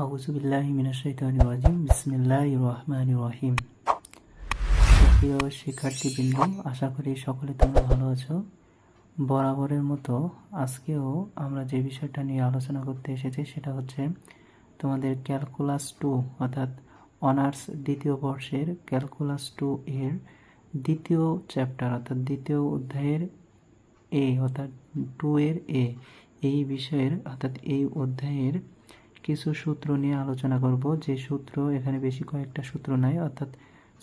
আউযুবিল্লাহি মিনাশ শাইতানির রাজিম বিসমিল্লাহির রহমানির রহিম। প্রিয় শিক্ষার্থীবৃন্দ, আশা করি সকলে তোমরা ভালো আছো। বরাবরের মতো আজকেও আমরা যে বিষয়টা নিয়ে আলোচনা করতে এসেছি সেটা হচ্ছে তোমাদের ক্যালকুলাস 2 অর্থাৎ অনার্স দ্বিতীয় বর্ষের ক্যালকুলাস 2 এর দ্বিতীয় চ্যাপ্টার অর্থাৎ দ্বিতীয় অধ্যায়ের অর্থাৎ 2 এর এই বিষয়ের অর্থাৎ এই অধ্যায়ের কিছু সূত্র নিয়ে আলোচনা করব। যে সূত্র এখানে বেশি কয়েকটা সূত্র নাই, অর্থাৎ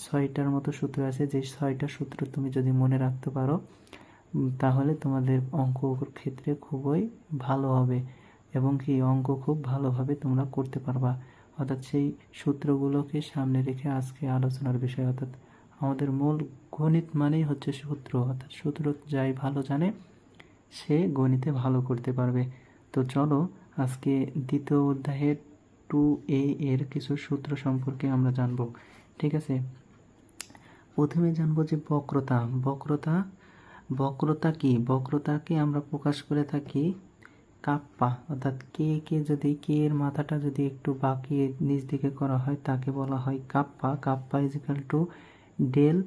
6টার মতো সূত্র আছে। যে 6টা সূত্র তুমি যদি মনে রাখতে পারো তাহলে তোমাদের অঙ্কর ক্ষেত্রে খুবই ভালো হবে এবং কি অঙ্ক খুব ভালোভাবে তোমরা করতে পারবা। অর্থাৎ সেই সূত্রগুলোকে সামনে রেখে আজকে আলোচনার বিষয়, অর্থাৎ আমাদের মূল গণিত মানেই হচ্ছে সূত্র, অর্থাৎ সূত্র যাই ভালো জানে সে গণিতে ভালো করতে পারবে। তো চলো আজকে দ্বিতীয় অধ্যায়ের 2A এর কিছু সূত্র সম্পর্কে আমরা জানব। ঠিক আছে, প্রথমে জানবো যে বক্রতা কি। বক্রতাকে আমরা প্রকাশ করে থাকি কাপ্পা, অর্থাৎ কে যদি কে এর মাথাটা যদি একটু বাঁকিয়ে নিচ দিকে করা হয় তাকে বলা হয় kappa. Kappa is equal to del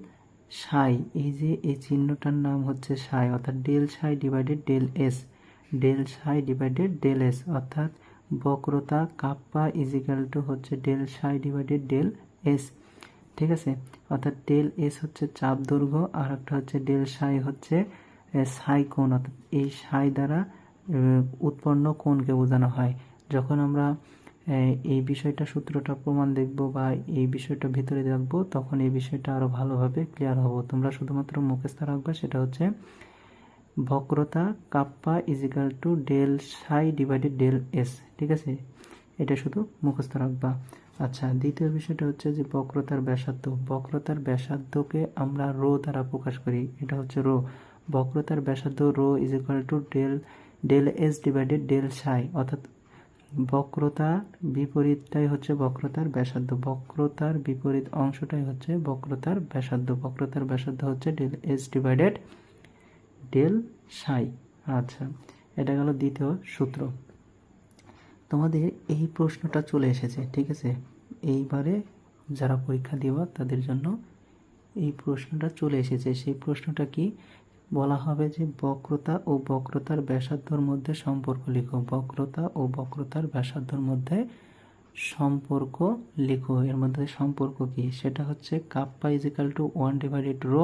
psi. এই যে এই চিহ্নটার নাম হচ্ছে সাই, অর্থাৎ del psi divided del s. Del psi divided del s, অর্থাৎ বক্রতা কাপ্পা ইজিক্যাল টু হচ্ছে del psi divided del s. ঠিক আছে, অর্থাৎ ডেল এস হচ্ছে চাপ দৈর্ঘ্য আর একটা হচ্ছে ডেল সাই হচ্ছে সাই কোণ, অর্থাৎ এই সাই দ্বারা উৎপন্ন কোণকে বোঝানো হয়। যখন আমরা এই বিষয়টা সূত্রটা প্রমাণ দেখব বা এই বিষয়টা ভিতরে দেখবো তখন এই বিষয়টা আরো ভালোভাবে ক্লিয়ার হবো। তোমরা শুধুমাত্র মুখস্থ রাখবে, সেটা হচ্ছে বক্রতা kappa is equal to del psi divided del s. ঠিক আছে, এটা শুধু মুখস্থ রাখবা। আচ্ছা, দ্বিতীয় বিষয়টা হচ্ছে যে বক্রতার ব্যাসার্ধ। বক্রতার ব্যাসার্ধকে আমরা রো দ্বারা প্রকাশ করি, এটা হচ্ছে রো। বক্রতার ব্যাসার্ধ rho is equal to del s divided del psi, অর্থাৎ বক্রতা বিপরীতটাই হচ্ছে বক্রতার ব্যাসার্ধ। বক্রতার বিপরীত অংশটাই হচ্ছে বক্রতার ব্যাসার্ধ। বক্রতার ব্যাসার্ধ হচ্ছে ডেল এস ডিভাইডেড ডেল সাই। আচ্ছা, এটা গেল দ্বিতীয় সূত্র। তোমাদের এই প্রশ্নটা চলে এসেছে, ঠিক আছে, এইবারে যারা পরীক্ষা দিবা তাদের জন্য এই প্রশ্নটা চলে এসেছে। সেই প্রশ্নটা কি বলা হবে যে বক্রতা ও বক্রতার ব্যাসার্ধর মধ্যে সম্পর্ক লিখো। বক্রতা ও বক্রতার ব্যাসার্ধর মধ্যে সম্পর্ক লিখো। এর মধ্যে সম্পর্ক কি, সেটা হচ্ছে kappa is equal to 1 divided rho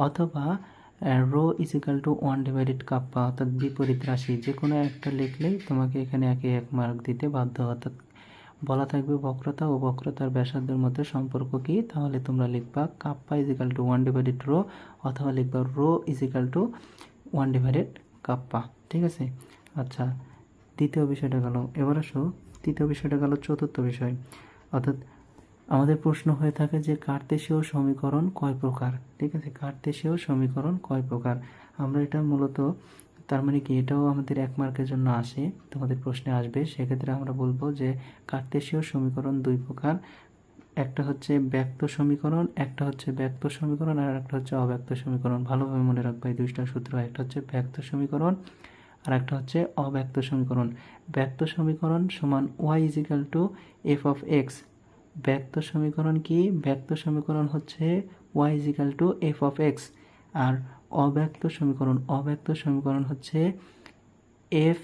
অথবা rho is equal to 1 divided kappa, অর্থাৎ বিপরীত রাশি। যে কোনো একটা লিখলেই তোমাকে এখানে 1 মার্ক দিতে বাধ্য। অর্থাৎ বলা থাকবে বক্রতা ও বক্রতার ব্যাসার্ধের মধ্যে সম্পর্ক কি, তাহলে তোমরা লিখবা kappa is equal to 1 divided rho অথবা লিখবা rho is equal to 1 divided kappa. ঠিক আছে, আচ্ছা, দ্বিতীয় বিষয়টা গেল। এবার আসো তৃতীয় বিষয়টা গেল চতুর্থ বিষয়। অর্থাৎ আমাদের প্রশ্ন হয়ে থাকে যে কার্তেশীয় সমীকরণ কয় প্রকার। ঠিক আছে, কার্তেশীয় সমীকরণ কয় প্রকার। আমরা এটা মূলত তার মানে কি এটাও আমাদের 1 মার্কের জন্য আসে, তোমাদের প্রশ্নে আসবে। সেক্ষেত্রে আমরা বলবো যে কার্তেশীয় সমীকরণ 2 প্রকার। একটা হচ্ছে ব্যক্ত সমীকরণ, একটা হচ্ছে ব্যক্ত সমীকরণ আর একটা হচ্ছে অব্যক্ত সমীকরণ। ভালোভাবে মনে রাখবা এই দুইটা সূত্র। একটা হচ্ছে ব্যক্ত সমীকরণ আর একটা হচ্ছে অব্যক্ত সমীকরণ। ব্যক্ত সমীকরণ সমান y equal to f of x. ব্যক্ত সমীকরণ কি, ব্যক্ত সমীকরণ হচ্ছে y equal to f of x. আর অব্যক্ত সমীকরণ হচ্ছে f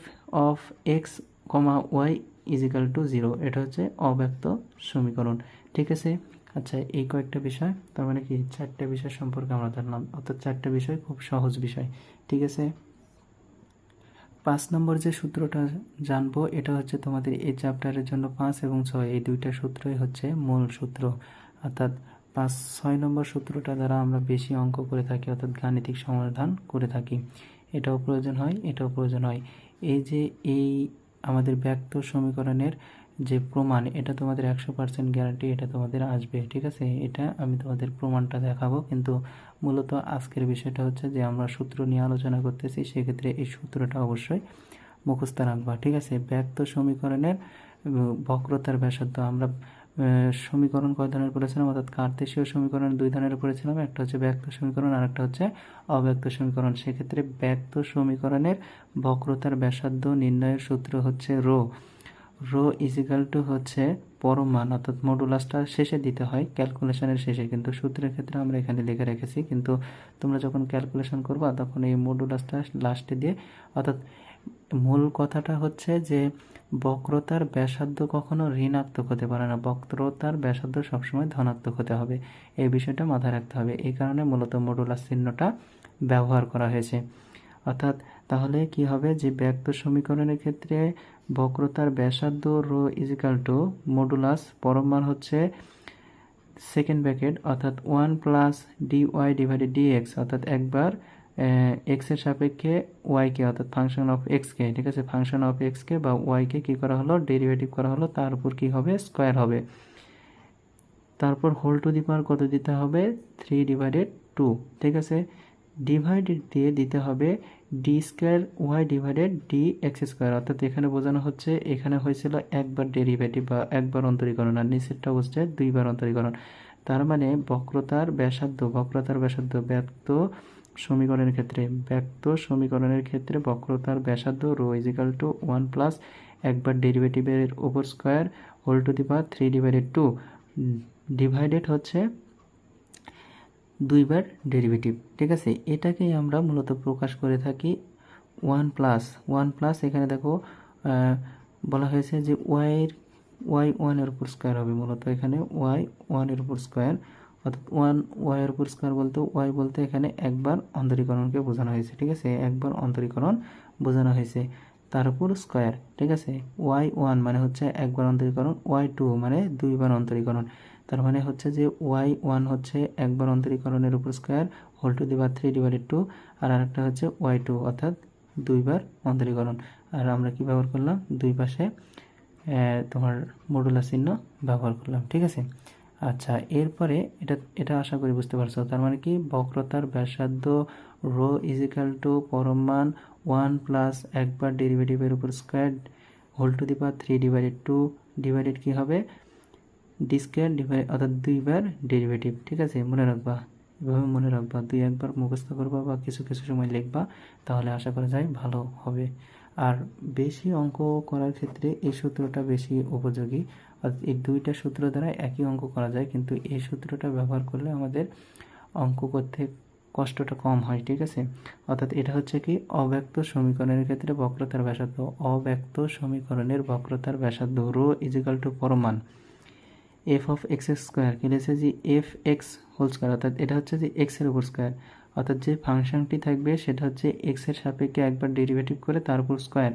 of x comma y equal to 0। এটা হচ্ছে অব্যক্ত সমীকরণ। ঠিক আছে, আচ্ছা, এই কয়েকটা বিষয়, তার মানে কি 4টে বিষয় সম্পর্কে আমরা জানলাম, অর্থাৎ 4টে বিষয় খুব সহজ বিষয়। ঠিক আছে, 5 নম্বর যে সূত্রটা জানবো এটা হচ্ছে তোমাদের এই চ্যাপ্টারের জন্য 5 এবং 6 এই দুইটা সূত্রই হচ্ছে মূল সূত্র। অর্থাৎ 6 নম্বর সূত্রটা দ্বারা আমরা বেশি অঙ্ক করে থাকি, অর্থাৎ গাণিতিক সমাধান করে থাকি। এটাও প্রয়োজন হয়, এটাও প্রয়োজন হয়। এই যে এই আমাদের ব্যক্ত সমীকরণের যে প্রমাণ, এটা তোমাদের 100% গ্যারান্টি এটা তোমাদের আসবে। ঠিক আছে, এটা আমি তোমাদের প্রমাণটা দেখাবো, কিন্তু মূলত আজকের বিষয়টা হচ্ছে যে আমরা সূত্র নিয়ে আলোচনা করতেছি, সেক্ষেত্রে এই সূত্রটা অবশ্যই মুখস্থ রাখবা। ঠিক আছে, ব্যক্ত সমীকরণের বক্রতার ব্যাসার্ধ আমরা সমীকরণ কয় ধরনের করেছিলাম, অর্থাৎ কার্তেশীয় সমীকরণ 2 ধরনের করেছিলাম। একটা হচ্ছে ব্যক্ত সমীকরণ আর একটা হচ্ছে অব্যক্ত সমীকরণ। সেক্ষেত্রে ব্যক্ত সমীকরণের বক্রতার ব্যাসার্ধ নির্ণয়ের সূত্র হচ্ছে রো। রো ইজিক্যাল টু হচ্ছে পরম মান, অর্থাৎ মডুলাসটা শেষে দিতে হয় ক্যালকুলেশনের শেষে, কিন্তু সূত্রের ক্ষেত্রে আমরা এখানে লিখে রেখেছি, কিন্তু তোমরা যখন ক্যালকুলেশন করবা তখন এই মডুলাসটা লাস্টে দিয়ে, অর্থাৎ মূল কথাটা হচ্ছে যে বক্রতার ব্যাসার্ধ কখনো ঋণাত্মক হতে পারে না, বক্রতার ব্যাসার্ধ সবসময় ধনাত্মক হতে হবে, এই বিষয়টা মাথায় রাখতে হবে। এই কারণে মূলত মডুলাস চিহ্নটা ব্যবহার করা হয়েছে। অর্থাৎ তাহলে কি হবে, যে ব্যক্ত সমীকরণের ক্ষেত্রে বক্রতার ব্যাসার্ধ রো ইজিক্যাল টু মডুলাস পরম মান হচ্ছে সেকেন্ড ব্র্যাকেট, অর্থাৎ 1 প্লাস ডিওয়াই ডিভাইডেড ডিএক্স, অর্থাৎ একবার এক্স এর সাপেক্ষে ওয়াইকে, অর্থাৎ ফাংশন অফ এক্সকে, ঠিক আছে, ফাংশন অফ এক্সকে বা ওয়াইকে কী করা হলো, ডেরিভেটিভ করা হলো, তার উপর কী হবে, স্কোয়ার হবে, তারপর হোল টু দি পাওয়ার কত দিতে হবে, 3/2, ঠিক আছে, ডিভাইডেড দিয়ে দিতে হবে d square y divided d x square, অর্থাৎ এখানে বোঝানো হচ্ছে এখানে হয়েছিল একবার ডেরিভেটিভ বা একবার অন্তরীকরণ, আর নিচেরটা হচ্ছে দুইবার অন্তরীকরণ। তার মানে বক্রতার ব্যাসার্ধ ব্যক্ত সমীকরণের ক্ষেত্রে বক্রতার ব্যাসার্ধ রো ইজিক্যাল টু 1 প্লাস একবার ডেরিভেটিভের উপর square whole to the power 3/2 divided হচ্ছে দুইবার ডেরিভেটিভ, ঠিক আছে। এটাকেই আমরা মূলত প্রকাশ করে থাকি 1 প্লাস এখানে দেখো বলা হয়েছে যে ওয়াই 1 এর উপর স্কোয়ার হবে, মূলত এখানে ওয়াই 1 এর উপর স্কোয়ার, অর্থাৎ 1 ওয়াই এর উপর স্কোয়ার বলতে ওয়াই বলতে এখানে একবার অন্তরীকরণকে বোঝানো হয়েছে, ঠিক আছে, একবার অন্তরীকরণ বোঝানো হয়েছে, তার উপর স্কোয়ার, ঠিক আছে। ওয়াই 1 মানে হচ্ছে একবার অন্তরীকরণ, ওয়াই 2 মানে দুইবার অন্তরীকরণ, তার মানে হচ্ছে যে ওয়াই 1 হচ্ছে একবার অন্তরীকরণের উপর square whole to the power 3/2, আর আরেকটা হচ্ছে ওয়াই 2 অর্থাৎ দুইবার অন্তরীকরণ। আর আমরা কি ব্যবহার করলাম, দুই পাশে তোমার মডুলাস চিহ্ন ব্যবহার করলাম, ঠিক আছে। আচ্ছা, এরপরে এটা আশা করি বুঝতে পারছো। তার মানে কি, বক্রতার ব্যাসার্ধ রো ইজিক্যাল টু পরম মান 1 প্লাস একবার ডেরিভেটিভের উপর square whole to the power 3/2 divided কি হবে ডি স্কোয়ার ডিভাইড, অর্থাৎ দুইবার ডেরিভেটিভ, ঠিক আছে, মনে রাখবা, এভাবে মনে রাখবা, দুই একবার মুখস্থ করবা বা কিছু কিছু সময় লিখবা, তাহলে আশা করা যায় ভালো হবে। আর বেশি অঙ্ক করার ক্ষেত্রে এই সূত্রটা বেশি উপযোগী, অর্থাৎ এই দুইটা সূত্র দ্বারা একই অঙ্ক করা যায়, কিন্তু এই সূত্রটা ব্যবহার করলে আমাদের অঙ্ক করতে কষ্টটা কম হয়, ঠিক আছে। অর্থাৎ এটা হচ্ছে কি, অব্যক্ত সমীকরণের ক্ষেত্রে বক্রতার ব্যাসার্ধ রো ইজিক্যাল টু পরম মান এফ অফ এক্স স্কোয়ার, কি লিখেছে যে এফ এক্স হোল স্কোয়ার, অর্থাৎ এটা হচ্ছে যে এক্স এর উপর স্কোয়ার, অর্থাৎ যে ফাংশনটি থাকবে সেটা হচ্ছে এক্স এর সাপেক্ষে একবার ডেরিভেটিভ করে তার উপর স্কোয়ার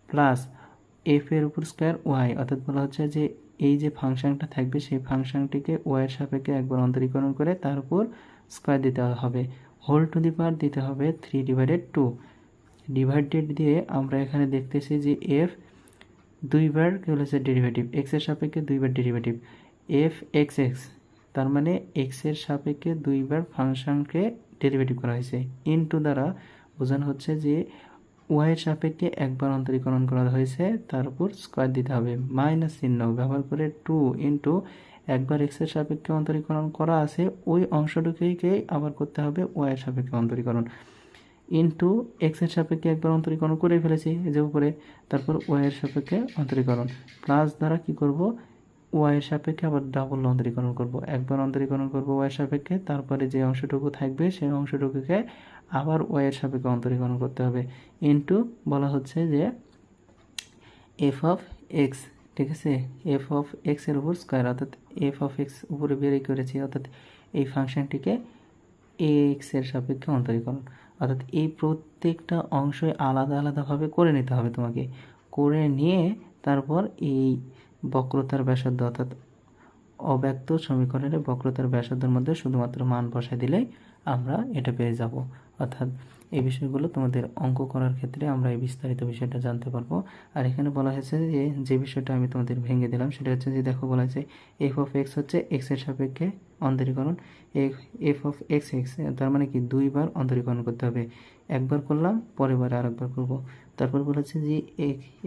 প্লাস এফ এর উপর স্কোয়ার ওয়াই, অর্থাৎ বলা হচ্ছে যে এই যে ফাংশনটা থাকবে সেই ফাংশনটিকে ওয়াই এর সাপেক্ষে একবার অন্তরীকরণ করে তার উপর স্কোয়ার দিতে হবে, হোল টু দি পাওয়ার দিতে হবে 3/2 ডিভাইডেড দিয়ে আমরা এখানে দেখতেছি যে এফ দুইবার কি বলেছে ডেরিভেটিভ, এক্স এর সাপেক্ষে দুইবার ডেরিভেটিভ এফ এক্স এক্স, তার মানে এক্স এর সাপেক্ষে দুইবার ফাংশনকে ডেরিভেটিভ করা হয়েছে, ইনটু দ্বারা বোঝানো হচ্ছে যে ওয়াই এর সাপেক্ষে একবার অন্তরীকরণ করা হয়েছে তার উপর স্কোয়ার দিতে হবে, মাইনাস চিহ্ন ব্যবহার করে 2 ইনটু একবার এক্স এর সাপেক্ষে অন্তরীকরণ করা আছে ওই অংশটুকুকে আবার করতে হবে ওয়াই এর সাপেক্ষে অন্তরীকরণ, ইনটু এক্স এর সাপেক্ষে একবার অন্তরীকরণ করে ফেলেছি যে উপরে, তারপর ওয়াই এর সাপেক্ষে অন্তরীকরণ প্লাস দ্বারা কি করব, ওয়াই এর সাপেক্ষে আবার ডাবল অন্তরীকরণ করব, একবার অন্তরীকরণ করব ওয়াই এর সাপেক্ষে, তারপরে যে অংশটুকু থাকবে সেই অংশটুকুকে আবার ওয়াই এর সাপেক্ষে অন্তরীকরণ করতে হবে, ইনটু বলা হচ্ছে যে এফ অফ এক্স, ঠিক আছে, এফ অফ এক্স এর উপর স্কোয়ার, অর্থাৎ এফ অফ এক্স উপরে বেরিয়ে করেছি, অর্থাৎ এই ফাংশনটিকে এক্স এর সাপেক্ষে অন্তরীকরণ, অর্থাৎ এই প্রত্যেকটা অংশই আলাদা আলাদাভাবে করে নিতে হবে তোমাকে, করে নিয়ে তারপর এই বক্রতার ব্যাসার্ধ অর্থাৎ অব্যক্ত সমীকরণের বক্রতার ব্যাসার্ধের মধ্যে শুধুমাত্র মান বসায় দিলেই আমরা এটা পেয়ে যাব। অর্থাৎ এই বিষয়গুলো তোমাদের অঙ্ক করার ক্ষেত্রে আমরা এই বিস্তারিত বিষয়টা জানতে পারবো। আর এখানে বলা হয়েছে যে বিষয়টা আমি তোমাদের ভেঙে দিলাম সেটা হচ্ছে যে দেখো বলা হয়েছে এফ অফ এক্স হচ্ছে এক্স এর সাপেক্ষে অন্তরীকরণ, এফ অফ এক্স এক্স, তার মানে কি দুইবার অন্তরীকরণ করতে হবে, একবার করলাম পরের বারে আরেকবার করব, তারপর বলেছে যে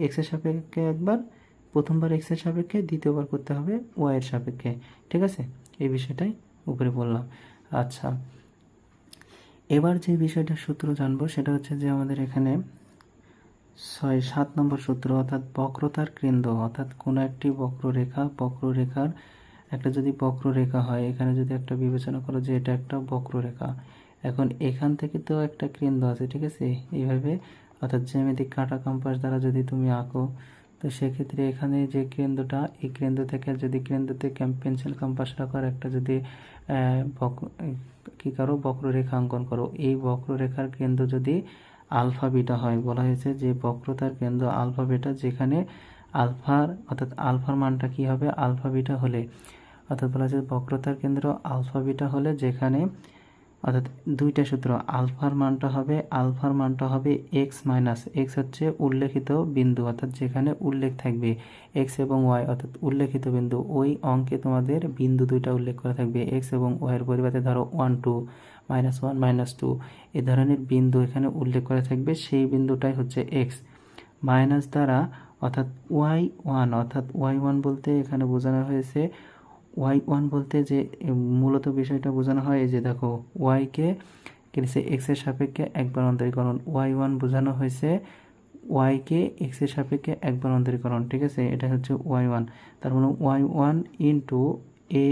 এক্স এর সাপেক্ষে একবার, প্রথমবার এক্স এর সাপেক্ষে, দ্বিতীয়বার করতে হবে ওয়াই এর সাপেক্ষে, ঠিক আছে, এই বিষয়টাই উপরে বললাম। আচ্ছা, এবার যে বিষয়টা সূত্র জানবো সেটা হচ্ছে যে আমাদের এখানে 7 নম্বর সূত্র অর্থাৎ বক্রতার কেন্দ্র অর্থাৎ কোনো একটি বক্ররেখার একটা যদি বক্ররেখা হয়, এখানে যদি একটা বিবেচনা করো যে এটা একটা বক্ররেখা, এখন এখান থেকে তো একটা কেন্দ্র আছে, ঠিক আছে, এইভাবে অর্থাৎ জ্যামিতিক কাঁটা কম্পাস দ্বারা যদি তুমি আঁকো, তো সেক্ষেত্রে এখানে যে কেন্দ্রটা, এই কেন্দ্র থেকে যদি কেন্দ্রতে পেন্সিল কম্পাস রাখার একটা যদি কি করো বক্ররেখা অঙ্কন করো, এই বক্ররেখার কেন্দ্র যদি আলফা বিটা হয়, বলা হয়েছে যে বক্রতার কেন্দ্র আলফা বিটা, যেখানে আলফার মানটা কি হবে আলফা বিটা হলে, অর্থাৎ বলা হয়েছে বক্রতার কেন্দ্র আলফা বিটা হলে যেখানে অর্থাৎ দুইটা সূত্র, আলফার মানটা হবে এক্স মাইনাস এক্স হচ্ছে উল্লেখিত বিন্দু, অর্থাৎ যেখানে উল্লেখ থাকবে এক্স এবং ওয়াই, অর্থাৎ উল্লেখিত বিন্দু, ওই অঙ্কে তোমাদের বিন্দু দুইটা উল্লেখ করা থাকবে, এক্স এবং ওয়াইয়ের পরিবর্তে ধরো 1 2 -1 -2 এই ধরনের বিন্দু এখানে উল্লেখ করা থাকবে, সেই বিন্দুটাই হচ্ছে এক্স। মাইনাস দ্বারা অর্থাৎ ওয়াই ওয়ান বলতে এখানে বোঝানো হয়েছে, ওয়াই ওয়ান বলতে যে মূলত বিষয়টা বোঝানো হয়, এই যে দেখো ওয়াইকে কিনেছে এক্সের সাপেক্ষে একবার অন্তরীকরণ, ওয়াই ওয়ান বোঝানো হয়েছে ওয়াইকে এক্সের সাপেক্ষে একবার অন্তরীকরণ, ঠিক আছে, এটা হচ্ছে ওয়াই ওয়ান। তার মানে ওয়াই ওয়ান ইন্টু এ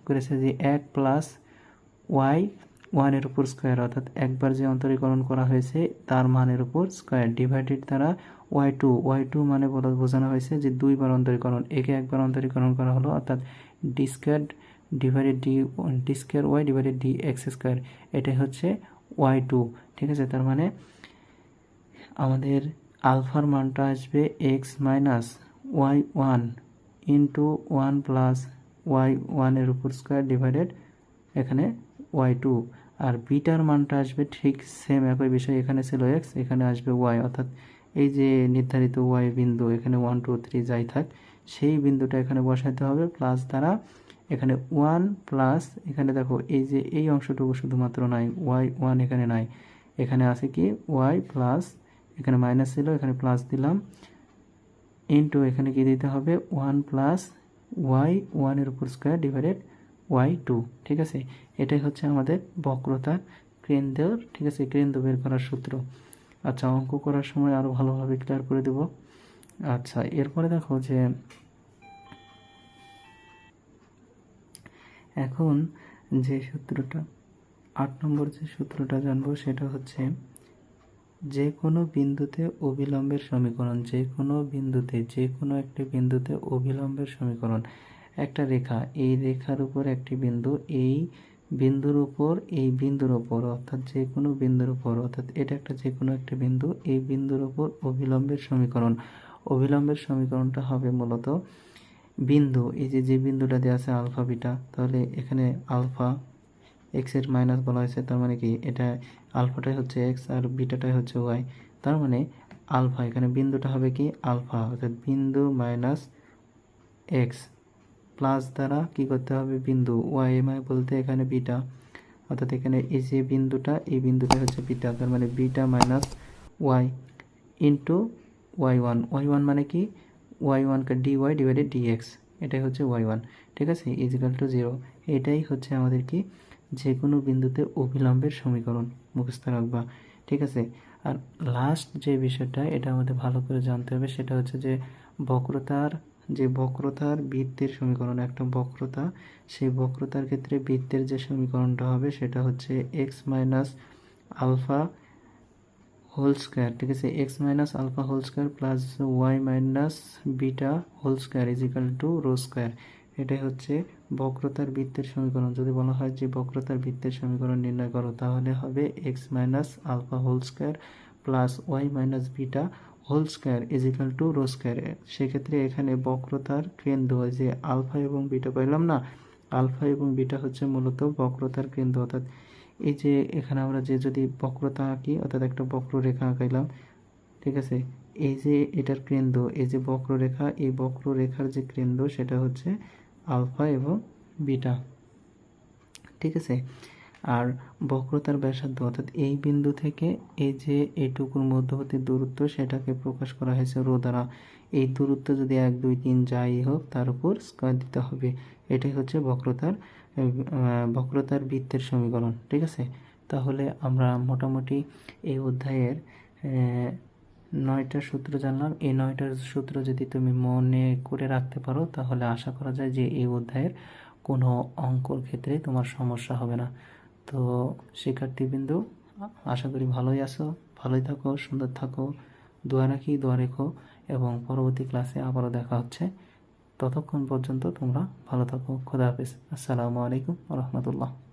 করেছে যে 1 প্লাস ওয়াই ওয়ানের উপর স্কোয়ার, অর্থাৎ একবার যে অন্তরীকরণ করা হয়েছে তার মানের উপর স্কোয়ার, ডিভাইডেড দ্বারা ওয়াই টু মানে বোঝানো হয়েছে যে দুইবার অন্তরীকরণ, একে একবার অন্তরীকরণ করা হলো, অর্থাৎ d square divided d square y divided d x square, এটাই হচ্ছে ওয়াই টু, ঠিক আছে। তার মানে আমাদের আলফার মানটা আসবে x minus y one into 1 plus y ওয়ানের উপর স্কোয়ার ডিভাইডেড এখানে ওয়াই টু, আর বিটার মানটা আসবে ঠিক সেম একই বিষয়, এখানে ছিল এক্স, এখানে আসবে ওয়াই, অর্থাৎ এই যে নির্ধারিত ওয়াই বিন্দু এখানে 1 2 3 যাই থাক, সেই বিন্দুটা এখানে বসাতে হবে, প্লাস দ্বারা এখানে 1 প্লাস এখানে দেখো এই যে এই অংশটুকু শুধুমাত্র নাই, ওয়াই ওয়ান এখানে নাই, এখানে আছে কি ওয়াই প্লাস, এখানে মাইনাস ছিল এখানে প্লাস দিলাম, ইন্টু এখানে কি দিতে হবে 1 প্লাস ওয়াই ওয়ানের উপর স্কোয়ার ডিভাইডেড ওয়াই টু, ঠিক আছে। এটাই হচ্ছে আমাদের বক্রতা কেন্দ্রের, ঠিক আছে, কেন্দ্র বের করার সূত্র। আচ্ছা, অঙ্ক করার সময় আরও ভালোভাবে ক্লিয়ার করে দেব। আচ্ছা, এরপরে দেখো যে এখন যে সূত্রটা 8 নম্বর যে সূত্রটা জানবো সেটা হচ্ছে যে কোনো বিন্দুতে অবিলম্বের সমীকরণ, যে কোনো একটি বিন্দুতে অবিলম্বের সমীকরণ, একটা রেখা, এই রেখার উপর একটি বিন্দু, এই বিন্দুর উপর অর্থাৎ যে কোনো বিন্দুর উপর, অর্থাৎ এটা একটা যে কোনো একটা বিন্দু, এই বিন্দুর উপর অবিলম্বের সমীকরণটা হবে মূলত বিন্দু, এই যে বিন্দুটা দেওয়া আছে আলফা বিটা, তাহলে এখানে আলফা এক্স এর মাইনাস বলা হয়েছে, তার মানে কি এটা আলফাটাই হচ্ছে এক্স আর বিটাটাই হচ্ছে ওয়াই, তার মানে আলফা এখানে বিন্দুটা হবে কি আলফা, অর্থাৎ বিন্দু মাইনাস এক্স, প্লাস দ্বারা কি করতে হবে বিন্দু ওয়াই বলতে এখানে বিটা, অর্থাৎ এখানে এই যে বিন্দুটা, এই বিন্দুটা হচ্ছে বিটা, তার মানে beta minus y into y one মানে কি ওয়াই ওয়ানকে d y divided d x, এটাই হচ্ছে ওয়াই ওয়ান, ঠিক আছে, ইজিক্যাল টু 0। এটাই হচ্ছে আমাদের কি যে কোনো বিন্দুতে অবিলম্বের সমীকরণ, মুখস্থ রাখবা, ঠিক আছে। আর লাস্ট যে বিষয়টা এটা আমাদের ভালো করে জানতে হবে, সেটা হচ্ছে যে বক্রতার বৃত্তের সমীকরণ, একটা বক্রতা, সেই বক্রতার ক্ষেত্রে বৃত্তের যে সমীকরণটা হবে সেটা হচ্ছে x minus alpha whole square, ঠিক আছে, x minus alpha whole square plus y minus beta whole square is equal to rho square, এটাই হচ্ছে বক্রতার বৃত্তের সমীকরণ। যদি বলা হয় যে বক্রতার বৃত্তের সমীকরণ নির্ণয় করো, তাহলে হবে x minus alpha whole square plus y minus beta whole square is equal to rho square. সেক্ষেত্রে এখানে বক্রতার কেন্দ্র যে আলফা এবং বিটা পাইলাম না, আলফা এবং বিটা হচ্ছে মূলত বক্রতার কেন্দ্র, অর্থাৎ এই যে এখানে আমরা যে যদি বক্রতা আঁকি, অর্থাৎ একটা বক্ররেখা আঁকাইলাম, ঠিক আছে, এই যে এটার কেন্দ্র, এই যে বক্ররেখা, এই বক্ররেখার যে কেন্দ্র সেটা হচ্ছে আলফা এবং বিটা, ঠিক আছে। আর বক্রতার ব্যাসার্ধ অর্থাৎ এই বিন্দু থেকে এই যে এইটুকুর মধ্যবর্তী দূরত্ব সেটাকে প্রকাশ করা হয়েছে রো দ্বারা, এই দূরত্ব যদি 1 2 3 যাই হোক তার উপর স্কয়ার দিতে হবে, এটাই হচ্ছে বক্রতার বৃত্তের সমীকরণ, ঠিক আছে। তাহলে আমরা মোটামুটি এই অধ্যায়ের 9টা সূত্র জানলাম। এই 9টা সূত্র যদি তুমি মনে করে রাখতে পারো তাহলে আশা করা যায় যে এই অধ্যায়ের কোনো অঙ্কর ক্ষেত্রে তোমার সমস্যা হবে না। তো শিক্ষার্থীবৃন্দ, আশা করি ভালোই আছো, ভালোই থাকো, সুন্দর থাকো, দোয়া রাখি, দোয়া রেখো, এবং পরবর্তী ক্লাসে আবারও দেখা হচ্ছে। ততক্ষণ পর্যন্ত তোমরা ভালো থাকো। খোদা হাফেজ। আসসালামু আলাইকুম ওয়া রাহমাতুল্লাহ।